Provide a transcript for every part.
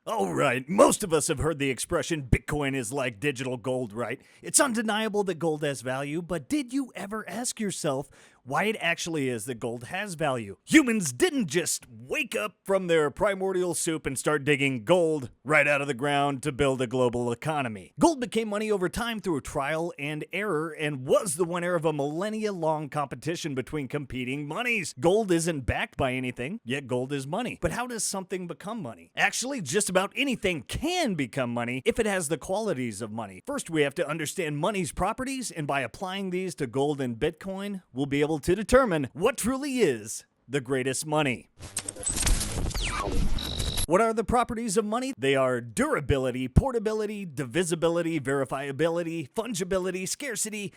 Alright, most of us have heard the expression Bitcoin is like digital gold, right? It's undeniable that gold has value, but did you ever ask yourself why it actually is that gold has value? Humans didn't just wake up from their primordial soup and start digging gold right out of the ground to build a global economy. Gold became money over time through trial and error and was the winner of a millennia-long competition between competing monies. Gold isn't backed by anything, yet gold is money. But how does something become money? Actually, just about anything can become money if it has the qualities of money. First, we have to understand money's properties, and by applying these to gold and Bitcoin, we'll be able to determine what truly is the greatest money. What are the properties of money? They are durability, portability, divisibility, verifiability, fungibility, scarcity,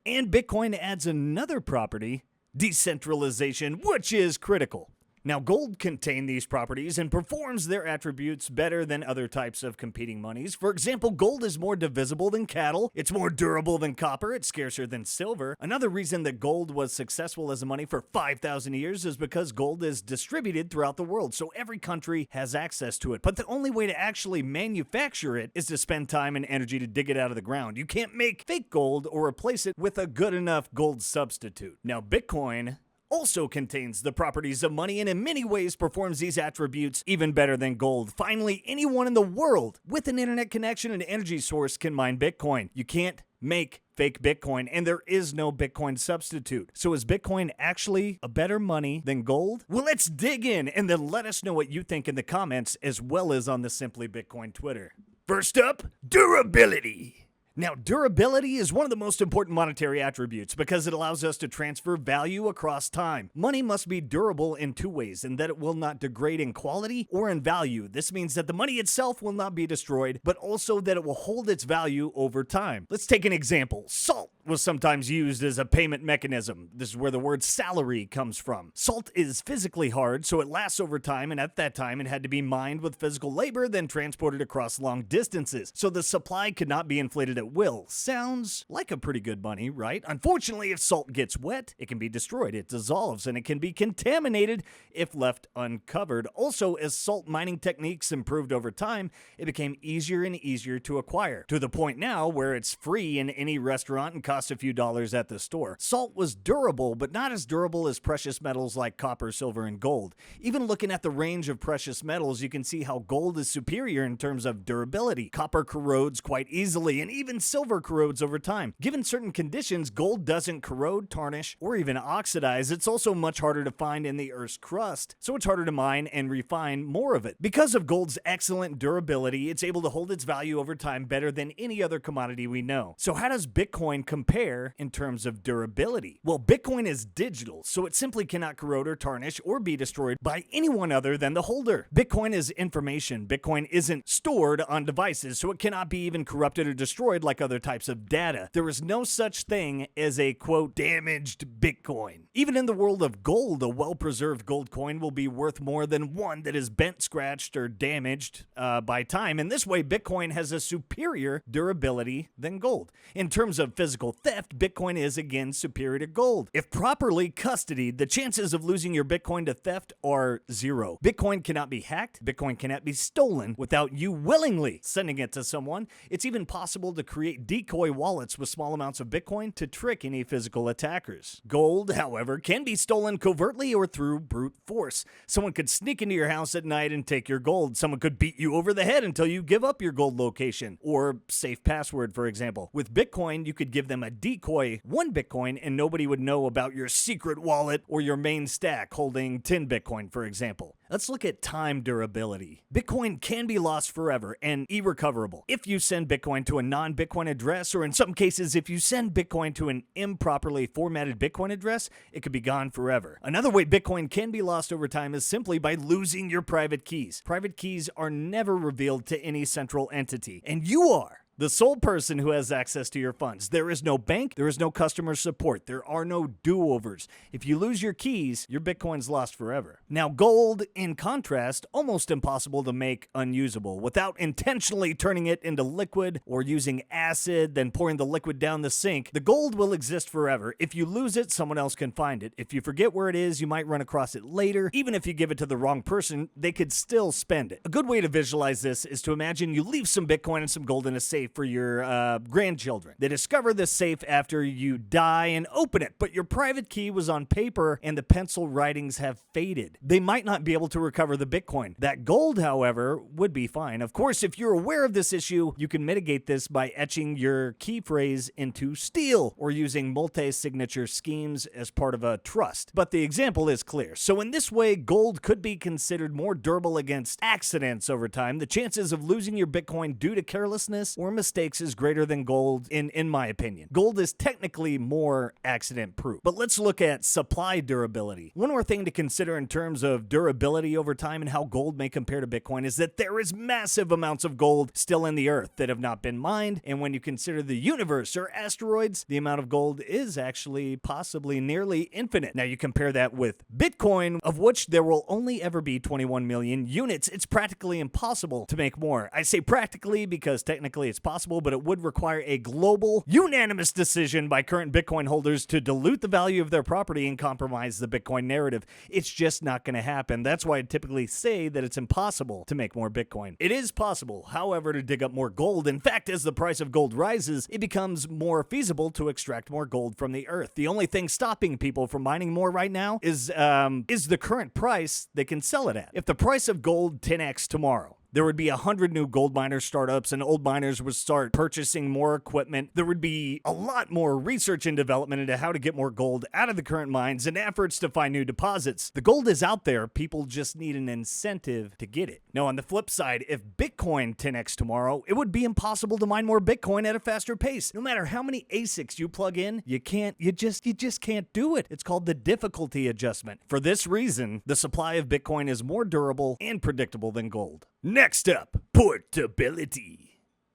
and Bitcoin adds another property, decentralization, which is critical. Now, gold contains these properties and performs their attributes better than other types of competing monies. For example, gold is more divisible than cattle, it's more durable than copper, it's scarcer than silver. Another reason that gold was successful as a money for 5,000 years is because gold is distributed throughout the world, so every country has access to it. But the only way to actually manufacture it is to spend time and energy to dig it out of the ground. You can't make fake gold or replace it with a good enough gold substitute. Now, Bitcoin also contains the properties of money and in many ways performs these attributes even better than gold. Finally, anyone in the world with an internet connection and energy source can mine Bitcoin. You can't make fake Bitcoin, and there is no Bitcoin substitute. So is Bitcoin actually a better money than gold? Well, let's dig in and then let us know what you think in the comments as well as on the Simply Bitcoin Twitter. First up, durability. Now, durability is one of the most important monetary attributes because it allows us to transfer value across time. Money must be durable in two ways, in that it will not degrade in quality or in value. This means that the money itself will not be destroyed, but also that it will hold its value over time. Let's take an example. Salt was sometimes used as a payment mechanism. This is where the word salary comes from. Salt is physically hard, so it lasts over time, and at that time it had to be mined with physical labor, then transported across long distances. So the supply could not be inflated at will. Sounds like a pretty good money, right? Unfortunately, if salt gets wet, it can be destroyed. It dissolves, and it can be contaminated if left uncovered. Also, as salt mining techniques improved over time, it became easier and easier to acquire, to the point now where it's free in any restaurant and costs a few dollars at the store. Salt was durable, but not as durable as precious metals like copper, silver, and gold. Even looking at the range of precious metals, you can see how gold is superior in terms of durability. Copper corrodes quite easily, and even silver corrodes over time. Given certain conditions, gold doesn't corrode, tarnish, or even oxidize. It's also much harder to find in the Earth's crust, so it's harder to mine and refine more of it. Because of gold's excellent durability, it's able to hold its value over time better than any other commodity we know. So how does Bitcoin compare in terms of durability? Well, Bitcoin is digital, so it simply cannot corrode or tarnish or be destroyed by anyone other than the holder. Bitcoin is information. Bitcoin isn't stored on devices, so it cannot be even corrupted or destroyed like other types of data. There is no such thing as a, quote, damaged Bitcoin. Even in the world of gold, a well-preserved gold coin will be worth more than one that is bent, scratched, or damaged by time. In this way, Bitcoin has a superior durability than gold. In terms of physical theft, Bitcoin is again superior to gold. If properly custodied, the chances of losing your Bitcoin to theft are zero. Bitcoin cannot be hacked. Bitcoin cannot be stolen without you willingly sending it to someone. It's even possible to create decoy wallets with small amounts of Bitcoin to trick any physical attackers. Gold, however, can be stolen covertly or through brute force. Someone could sneak into your house at night and take your gold. Someone could beat you over the head until you give up your gold location or safe password, for example. With Bitcoin, you could give them a decoy 1 Bitcoin and nobody would know about your secret wallet or your main stack holding 10 Bitcoin, for example. Let's look at time durability. Bitcoin can be lost forever and irrecoverable. If you send Bitcoin to a non-Bitcoin address, or in some cases, if you send Bitcoin to an improperly formatted Bitcoin address, it could be gone forever. Another way Bitcoin can be lost over time is simply by losing your private keys. Private keys are never revealed to any central entity, and you are The sole person who has access to your funds. There is no bank, there is no customer support, there are no do-overs. If you lose your keys, your Bitcoin's lost forever. Now, gold, in contrast, almost impossible to make unusable without intentionally turning it into liquid or using acid, then pouring the liquid down the sink. The gold will exist forever. If you lose it, someone else can find it. If you forget where it is, you might run across it later. Even if you give it to the wrong person, they could still spend it. A good way to visualize this is to imagine you leave some Bitcoin and some gold in a safe for your grandchildren. They discover this safe after you die and open it, but your private key was on paper and the pencil writings have faded. They might not be able to recover the Bitcoin. That gold, however, would be fine. Of course, if you're aware of this issue, you can mitigate this by etching your key phrase into steel or using multi-signature schemes as part of a trust. But the example is clear. So in this way, gold could be considered more durable against accidents over time. The chances of losing your Bitcoin due to carelessness or mistakes is greater than gold, in my opinion. Gold is technically more accident-proof. But let's look at supply durability. One more thing to consider in terms of durability over time and how gold may compare to Bitcoin is that there is massive amounts of gold still in the earth that have not been mined, and when you consider the universe or asteroids, the amount of gold is actually possibly nearly infinite. Now you compare that with Bitcoin, of which there will only ever be 21 million units. It's practically impossible to make more. I say practically because technically it's possible, but it would require a global, unanimous decision by current Bitcoin holders to dilute the value of their property and compromise the Bitcoin narrative. It's just not going to happen. That's why I typically say that it's impossible to make more Bitcoin. It is possible, however, to dig up more gold. In fact, as the price of gold rises, it becomes more feasible to extract more gold from the earth. The only thing stopping people from mining more right now is the current price they can sell it at. If the price of gold 10x tomorrow, there would be 100 new gold miner startups and old miners would start purchasing more equipment. There would be a lot more research and development into how to get more gold out of the current mines and efforts to find new deposits. The gold is out there. People just need an incentive to get it. Now, on the flip side, if Bitcoin 10x tomorrow, it would be impossible to mine more Bitcoin at a faster pace. No matter how many ASICs you plug in, you just can't do it. It's called the difficulty adjustment. For this reason, the supply of Bitcoin is more durable and predictable than gold. Next up, portability.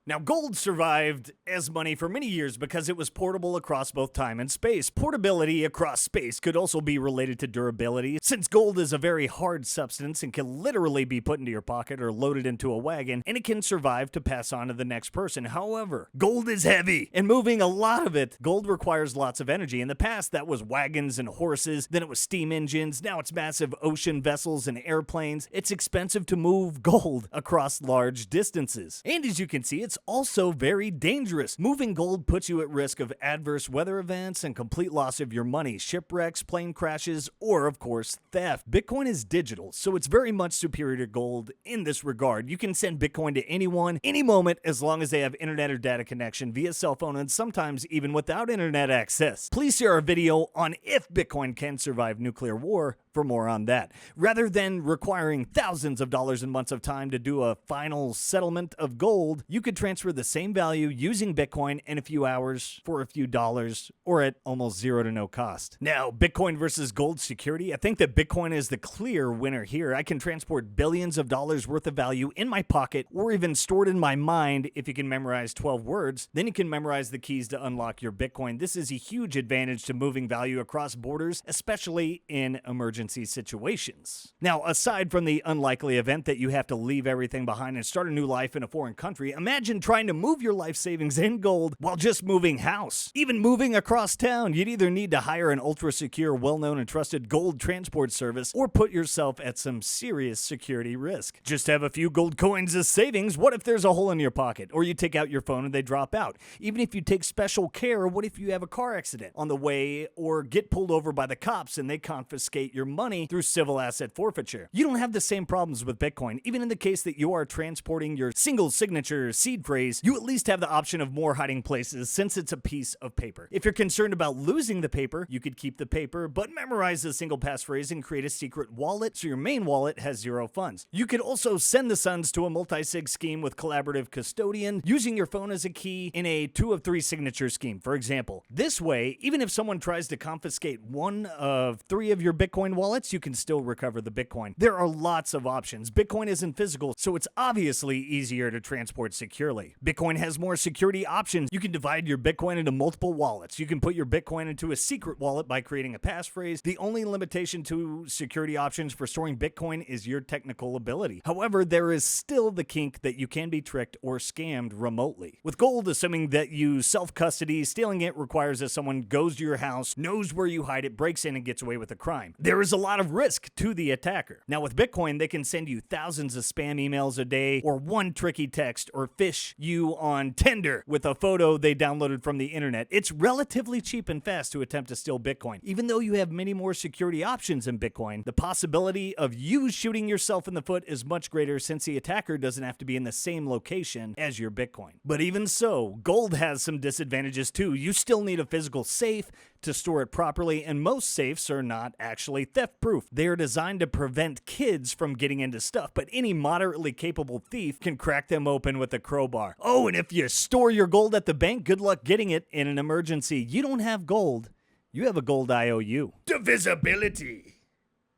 Now, gold survived as money for many years because it was portable across both time and space. Portability across space could also be related to durability, since gold is a very hard substance and can literally be put into your pocket or loaded into a wagon, and it can survive to pass on to the next person. However, gold is heavy, and moving a lot of it, gold requires lots of energy. In the past, that was wagons and horses, then it was steam engines, now it's massive ocean vessels and airplanes. It's expensive to move gold across large distances. And as you can see, it's also very dangerous. Moving gold puts you at risk of adverse weather events and complete loss of your money, shipwrecks, plane crashes, or of course, theft. Bitcoin is digital, so it's very much superior to gold in this regard. You can send Bitcoin to anyone, any moment, as long as they have internet or data connection via cell phone, and sometimes even without internet access. Please see our video on if Bitcoin can survive nuclear war for more on that. Rather than requiring thousands of dollars and months of time to do a final settlement of gold, you could transfer the same value using Bitcoin in a few hours for a few dollars, or at almost zero to no cost. Now, Bitcoin versus gold security, I think that Bitcoin is the clear winner here. I can transport billions of dollars worth of value in my pocket, or even stored in my mind. If you can memorize 12 words, then you can memorize the keys to unlock your Bitcoin. This is a huge advantage to moving value across borders, especially in emergency situations. Now, aside from the unlikely event that you have to leave everything behind and start a new life in a foreign country, imagine trying to move your life savings in gold while just moving house. Even moving across town, you'd either need to hire an ultra-secure, well-known and trusted gold transport service or put yourself at some serious security risk. Just have a few gold coins as savings. What if there's a hole in your pocket? Or you take out your phone and they drop out? Even if you take special care, what if you have a car accident on the way or get pulled over by the cops and they confiscate your money through civil asset forfeiture? You don't have the same problems with Bitcoin. Even in the case that you are transporting your single signature seed phrase, you at least have the option of more hiding places since it's a piece of paper. If you're concerned about losing the paper, you could keep the paper, but memorize the single passphrase and create a secret wallet so your main wallet has zero funds. You could also send the funds to a multi-sig scheme with collaborative custodian using your phone as a key in a 2 of 3 signature scheme, for example. This way, even if someone tries to confiscate 1 of 3 of your Bitcoin wallets, wallets, you can still recover the Bitcoin. There are lots of options. Bitcoin isn't physical, so it's obviously easier to transport securely. Bitcoin has more security options. You can divide your Bitcoin into multiple wallets. You can put your Bitcoin into a secret wallet by creating a passphrase. The only limitation to security options for storing Bitcoin is your technical ability. However, there is still the kink that you can be tricked or scammed remotely. With gold, assuming that you self-custody, stealing it requires that someone goes to your house, knows where you hide it, breaks in, and gets away with a crime. There is a lot of risk to the attacker. Now with Bitcoin, they can send you thousands of spam emails a day, or one tricky text, or phish you on Tinder with a photo they downloaded from the internet. It's relatively cheap and fast to attempt to steal Bitcoin. Even though you have many more security options in Bitcoin, the possibility of you shooting yourself in the foot is much greater since the attacker doesn't have to be in the same location as your Bitcoin. But even so, gold has some disadvantages too. You still need a physical safe to store it properly, and most safes are not actually theft-proof. They are designed to prevent kids from getting into stuff, but any moderately capable thief can crack them open with a crowbar. Oh, and if you store your gold at the bank, good luck getting it in an emergency. You don't have gold, you have a gold IOU. Divisibility.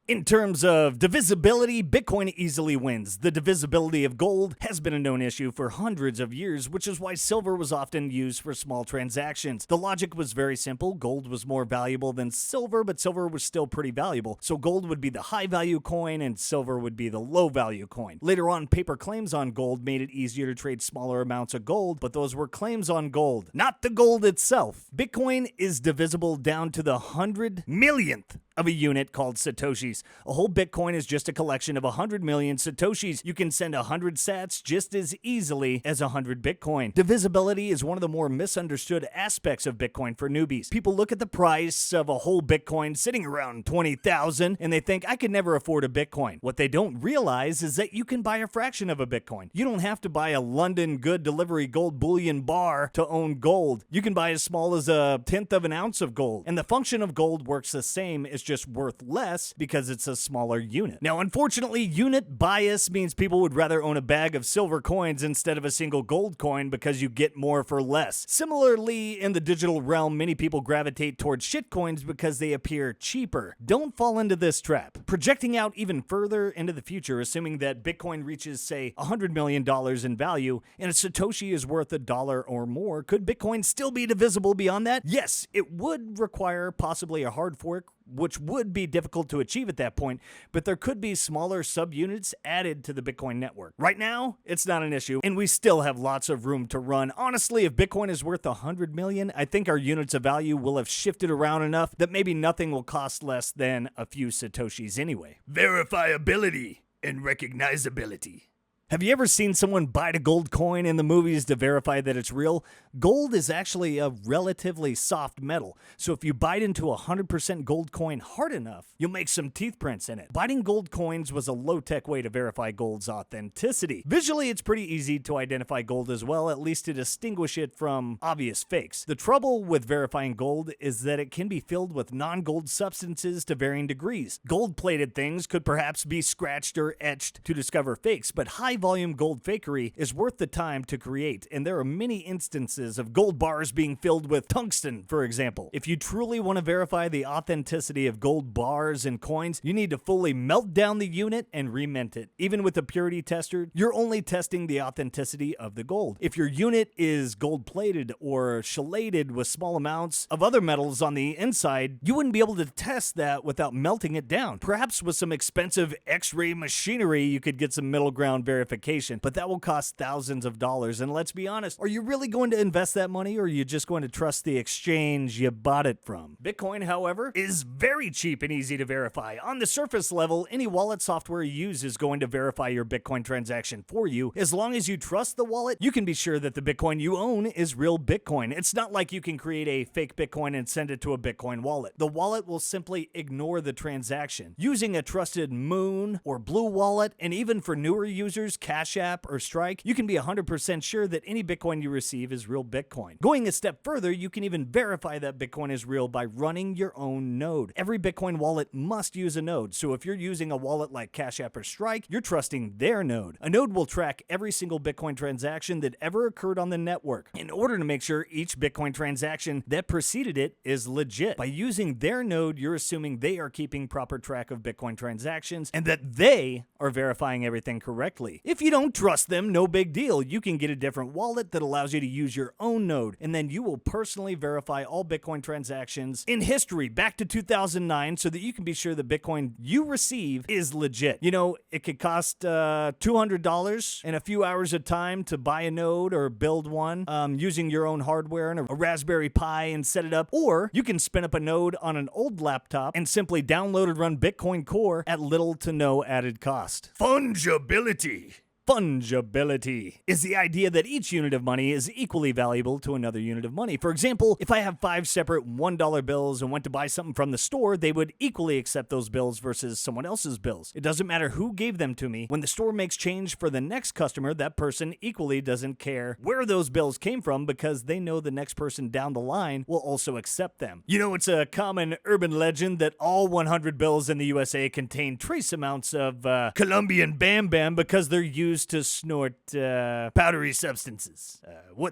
In terms of divisibility, Bitcoin easily wins. The divisibility of gold has been a known issue for hundreds of years, which is why silver was often used for small transactions. The logic was very simple. Gold was more valuable than silver, but silver was still pretty valuable. So gold would be the high-value coin and silver would be the low-value coin. Later on, paper claims on gold made it easier to trade smaller amounts of gold, but those were claims on gold, not the gold itself. Bitcoin is divisible down to the 100 millionth of a unit called Satoshis. A whole Bitcoin is just a collection of 100 million Satoshis. You can send 100 sats just as easily as 100 Bitcoin. Divisibility is one of the more misunderstood aspects of Bitcoin for newbies. People look at the price of a whole Bitcoin sitting around 20,000 and they think, I could never afford a Bitcoin. What they don't realize is that you can buy a fraction of a Bitcoin. You don't have to buy a London good delivery gold bullion bar to own gold. You can buy as small as a 1/10 of an ounce of gold. And the function of gold works the same, it's just worth less because it's a smaller unit. Now, unfortunately, unit bias means people would rather own a bag of silver coins instead of a single gold coin because you get more for less. Similarly, in the digital realm, many people gravitate towards shitcoins because they appear cheaper. Don't fall into this trap. Projecting out even further into the future, assuming that Bitcoin reaches, say, $100 million in value and a Satoshi is worth $1 or more, could Bitcoin still be divisible beyond that? Yes, it would require possibly a hard fork, which would be difficult to achieve at that point, but there could be smaller subunits added to the Bitcoin network. Right now, it's not an issue, and we still have lots of room to run. Honestly, if Bitcoin is worth 100 million, I think our units of value will have shifted around enough that maybe nothing will cost less than a few Satoshis anyway. Verifiability and recognizability. Have you ever seen someone bite a gold coin in the movies to verify that it's real? Gold is actually a relatively soft metal, so if you bite into a 100% gold coin hard enough, you'll make some teeth prints in it. Biting gold coins was a low-tech way to verify gold's authenticity. Visually, it's pretty easy to identify gold as well, at least to distinguish it from obvious fakes. The trouble with verifying gold is that it can be filled with non-gold substances to varying degrees. Gold-plated things could perhaps be scratched or etched to discover fakes, but high-volume gold fakery is worth the time to create, and there are many instances of gold bars being filled with tungsten, for example. If you truly want to verify the authenticity of gold bars and coins, you need to fully melt down the unit and remint it. Even with a purity tester, you're only testing the authenticity of the gold. If your unit is gold-plated or chelated with small amounts of other metals on the inside, you wouldn't be able to test that without melting it down. Perhaps with some expensive X-ray machinery, you could get some middle ground verification, but that will cost thousands of dollars. And let's be honest, are you really going to invest that money, or are you just going to trust the exchange you bought it from? Bitcoin, however, is very cheap and easy to verify. On the surface level, any wallet software you use is going to verify your Bitcoin transaction for you. As long as you trust the wallet, you can be sure that the Bitcoin you own is real Bitcoin. It's not like you can create a fake Bitcoin and send it to a Bitcoin wallet. The wallet will simply ignore the transaction. Using a trusted Moon or Blue wallet, and even for newer users, Cash App, or Strike, you can be 100% sure that any Bitcoin you receive is real Bitcoin. Going a step further, you can even verify that Bitcoin is real by running your own node. Every Bitcoin wallet must use a node, so if you're using a wallet like Cash App or Strike, you're trusting their node. A node will track every single Bitcoin transaction that ever occurred on the network in order to make sure each Bitcoin transaction that preceded it is legit. By using their node, you're assuming they are keeping proper track of Bitcoin transactions and that they are verifying everything correctly. If you don't trust them, no big deal. You can get a different wallet that allows you to use your own node, and then you will personally verify all Bitcoin transactions in history back to 2009 so that you can be sure the Bitcoin you receive is legit. You know, it could cost $200 and a few hours of time to buy a node or build one using your own hardware and a Raspberry Pi and set it up, or you can spin up a node on an old laptop and simply download and run Bitcoin Core at little to no added cost. Fungibility. Fungibility is the idea that each unit of money is equally valuable to another unit of money. For example, if I have 5 separate $1 bills and went to buy something from the store, they would equally accept those bills versus someone else's bills. It doesn't matter who gave them to me. When the store makes change for the next customer, that person equally doesn't care where those bills came from because they know the next person down the line will also accept them. You know, it's a common urban legend that all 100 bills in the USA contain trace amounts of Colombian Bam Bam because they're used to snort powdery substances.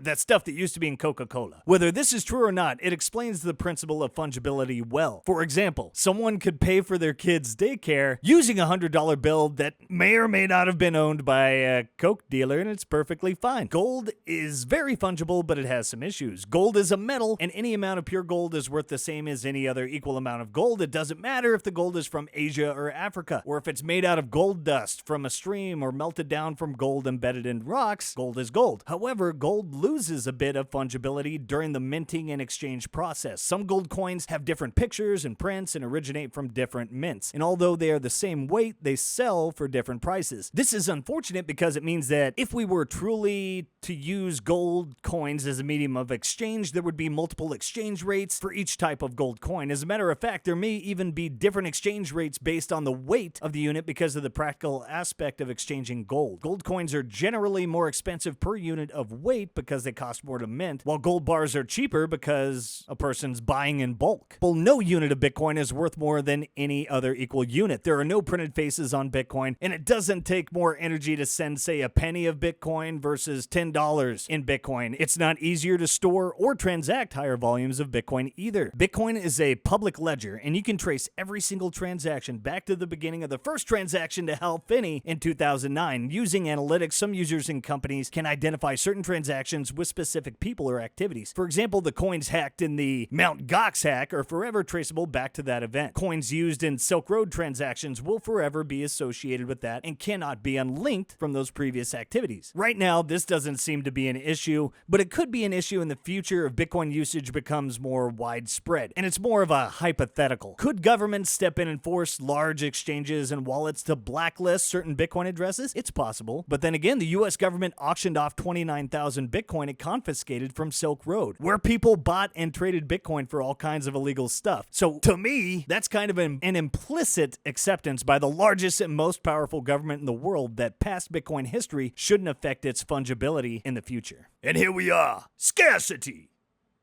That stuff that used to be in Coca-Cola. Whether this is true or not, it explains the principle of fungibility well. For example, someone could pay for their kids' daycare using a $100 bill that may or may not have been owned by a Coke dealer, and it's perfectly fine. Gold is very fungible, but it has some issues. Gold is a metal, and any amount of pure gold is worth the same as any other equal amount of gold. It doesn't matter if the gold is from Asia or Africa, or if it's made out of gold dust from a stream or melted down from gold embedded in rocks. Gold is gold. However, gold loses a bit of fungibility during the minting and exchange process. Some gold coins have different pictures and prints and originate from different mints. And although they are the same weight, they sell for different prices. This is unfortunate because it means that if we were truly to use gold coins as a medium of exchange, there would be multiple exchange rates for each type of gold coin. As a matter of fact, there may even be different exchange rates based on the weight of the unit because of the practical aspect of exchanging gold. Gold coins are generally more expensive per unit of weight because they cost more to mint, while gold bars are cheaper because a person's buying in bulk. Well, no unit of Bitcoin is worth more than any other equal unit. There are no printed faces on Bitcoin, and it doesn't take more energy to send, say, a penny of Bitcoin versus $10 in Bitcoin. It's not easier to store or transact higher volumes of Bitcoin either. Bitcoin is a public ledger, and you can trace every single transaction back to the beginning of the first transaction to Hal Finney in 2009. Using analytics, some users and companies can identify certain transactions with specific people or activities. For example, the coins hacked in the Mt. Gox hack are forever traceable back to that event. Coins used in Silk Road transactions will forever be associated with that and cannot be unlinked from those previous activities. Right now, this doesn't seem to be an issue, but it could be an issue in the future if Bitcoin usage becomes more widespread. And it's more of a hypothetical. Could governments step in and force large exchanges and wallets to blacklist certain Bitcoin addresses? It's possible. But then again, the US government auctioned off 29,000 Bitcoin it confiscated from Silk Road, where people bought and traded Bitcoin for all kinds of illegal stuff. So to me, that's kind of an implicit acceptance by the largest and most powerful government in the world that past Bitcoin history shouldn't affect its fungibility in the future. And here we are, scarcity.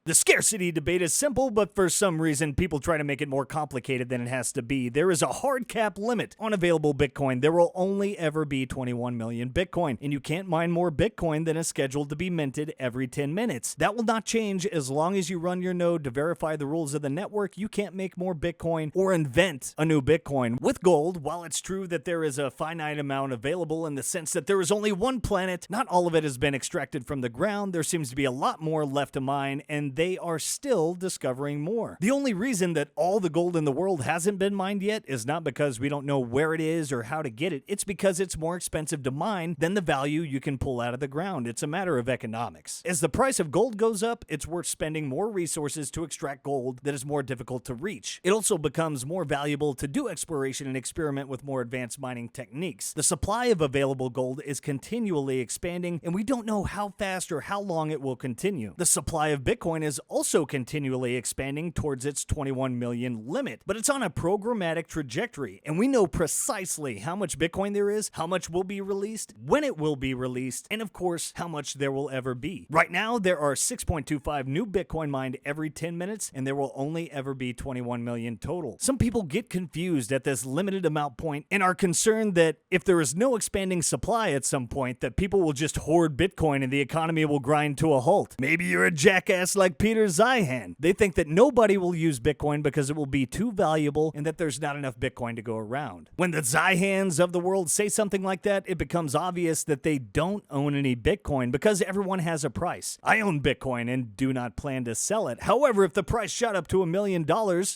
The scarcity debate is simple, but for some reason, people try to make it more complicated than it has to be. There is a hard cap limit on available Bitcoin. There will only ever be 21 million Bitcoin, and you can't mine more Bitcoin than is scheduled to be minted every 10 minutes. That will not change as long as you run your node to verify the rules of the network. You can't make more Bitcoin or invent a new Bitcoin. With gold, while it's true that there is a finite amount available in the sense that there is only one planet, not all of it has been extracted from the ground. There seems to be a lot more left to mine, and they are still discovering more. The only reason that all the gold in the world hasn't been mined yet is not because we don't know where it is or how to get it. It's because it's more expensive to mine than the value you can pull out of the ground. It's a matter of economics. As the price of gold goes up, it's worth spending more resources to extract gold that is more difficult to reach. It also becomes more valuable to do exploration and experiment with more advanced mining techniques. The supply of available gold is continually expanding, and we don't know how fast or how long it will continue. The supply of Bitcoin Bitcoin is also continually expanding towards its 21 million limit, but it's on a programmatic trajectory, and we know precisely how much Bitcoin there is, how much will be released, when it will be released, and of course, how much there will ever be. Right now, there are 6.25 new Bitcoin mined every 10 minutes, and there will only ever be 21 million total. Some people get confused at this limited amount point and are concerned that if there is no expanding supply at some point, that people will just hoard Bitcoin and the economy will grind to a halt. Maybe you're a jackass like Peter Zeihan. They think that nobody will use Bitcoin because it will be too valuable and that there's not enough Bitcoin to go around. When the Zeihans of the world say something like that, it becomes obvious that they don't own any Bitcoin because everyone has a price. I own Bitcoin and do not plan to sell it. However, if the price shot up to $1 million,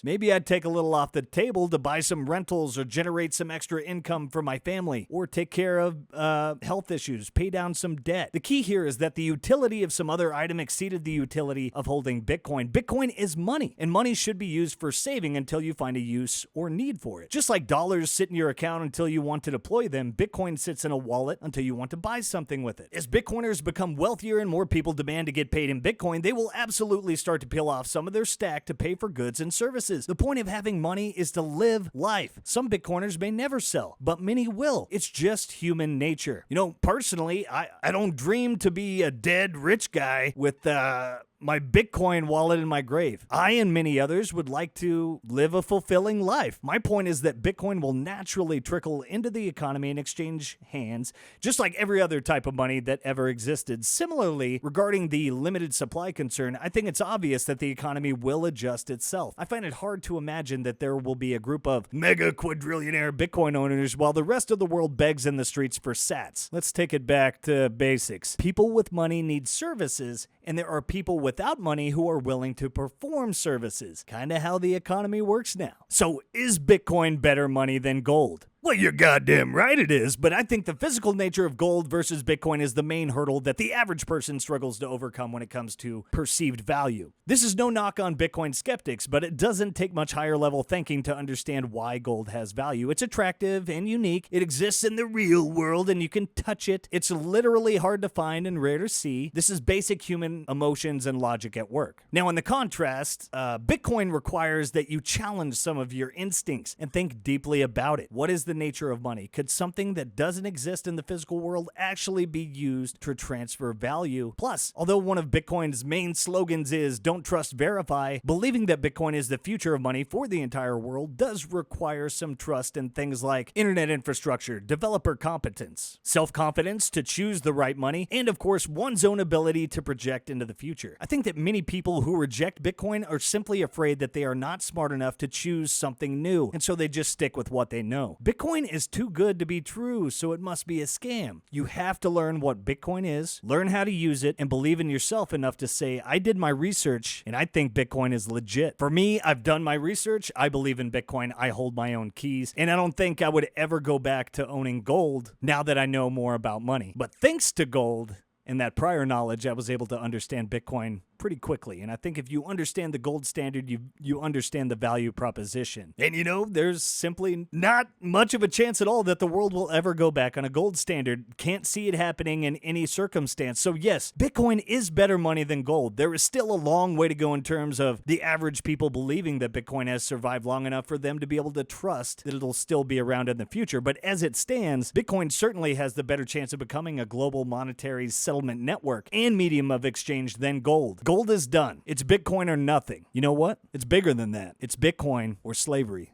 maybe I'd take a little off the table to buy some rentals or generate some extra income for my family or take care of health issues, pay down some debt. The key here is that the utility of some other item exceeded the utility of holding Bitcoin. Bitcoin is money, and money should be used for saving until you find a use or need for it. Just like dollars sit in your account until you want to deploy them, Bitcoin sits in a wallet until you want to buy something with it. As Bitcoiners become wealthier and more people demand to get paid in Bitcoin, they will absolutely start to peel off some of their stack to pay for goods and services. The point of having money is to live life. Some Bitcoiners may never sell, but many will. It's just human nature. You know, personally, I don't dream to be a dead rich guy with my Bitcoin wallet in my grave. I and many others would like to live a fulfilling life. My point is that Bitcoin will naturally trickle into the economy and exchange hands, just like every other type of money that ever existed. Similarly, regarding the limited supply concern, I think it's obvious that the economy will adjust itself. I find it hard to imagine that there will be a group of mega quadrillionaire Bitcoin owners while the rest of the world begs in the streets for sats. Let's take it back to basics. People with money need services, and there are people without money who are willing to perform services. Kinda how the economy works now. So is Bitcoin better money than gold? Well, you're goddamn right it is, but I think the physical nature of gold versus Bitcoin is the main hurdle that the average person struggles to overcome when it comes to perceived value. This is no knock on Bitcoin skeptics, but it doesn't take much higher level thinking to understand why gold has value. It's attractive and unique. It exists in the real world and you can touch it. It's literally hard to find and rare to see. This is basic human emotions and logic at work. Now, in the contrast, Bitcoin requires that you challenge some of your instincts and think deeply about it. What is the nature of money? Could something that doesn't exist in the physical world actually be used to transfer value? Plus, although one of Bitcoin's main slogans is "Don't trust, verify," believing that Bitcoin is the future of money for the entire world does require some trust in things like internet infrastructure, developer competence, self-confidence to choose the right money, and of course, one's own ability to project into the future. I think that many people who reject Bitcoin are simply afraid that they are not smart enough to choose something new, and so they just stick with what they know. Bitcoin is too good to be true, so it must be a scam. You have to learn what Bitcoin is, learn how to use it, and believe in yourself enough to say, I did my research and I think Bitcoin is legit. For me, I've done my research, I believe in Bitcoin, I hold my own keys, and I don't think I would ever go back to owning gold now that I know more about money. But thanks to gold and that prior knowledge, I was able to understand Bitcoin pretty quickly. And I think if you understand the gold standard, you understand the value proposition. And you know, there's simply not much of a chance at all that the world will ever go back on a gold standard. Can't see it happening in any circumstance. So yes, Bitcoin is better money than gold. There is still a long way to go in terms of the average people believing that Bitcoin has survived long enough for them to be able to trust that it'll still be around in the future. But as it stands, Bitcoin certainly has the better chance of becoming a global monetary settlement network and medium of exchange than gold. Gold is done. It's Bitcoin or nothing. You know what? It's bigger than that. It's Bitcoin or slavery.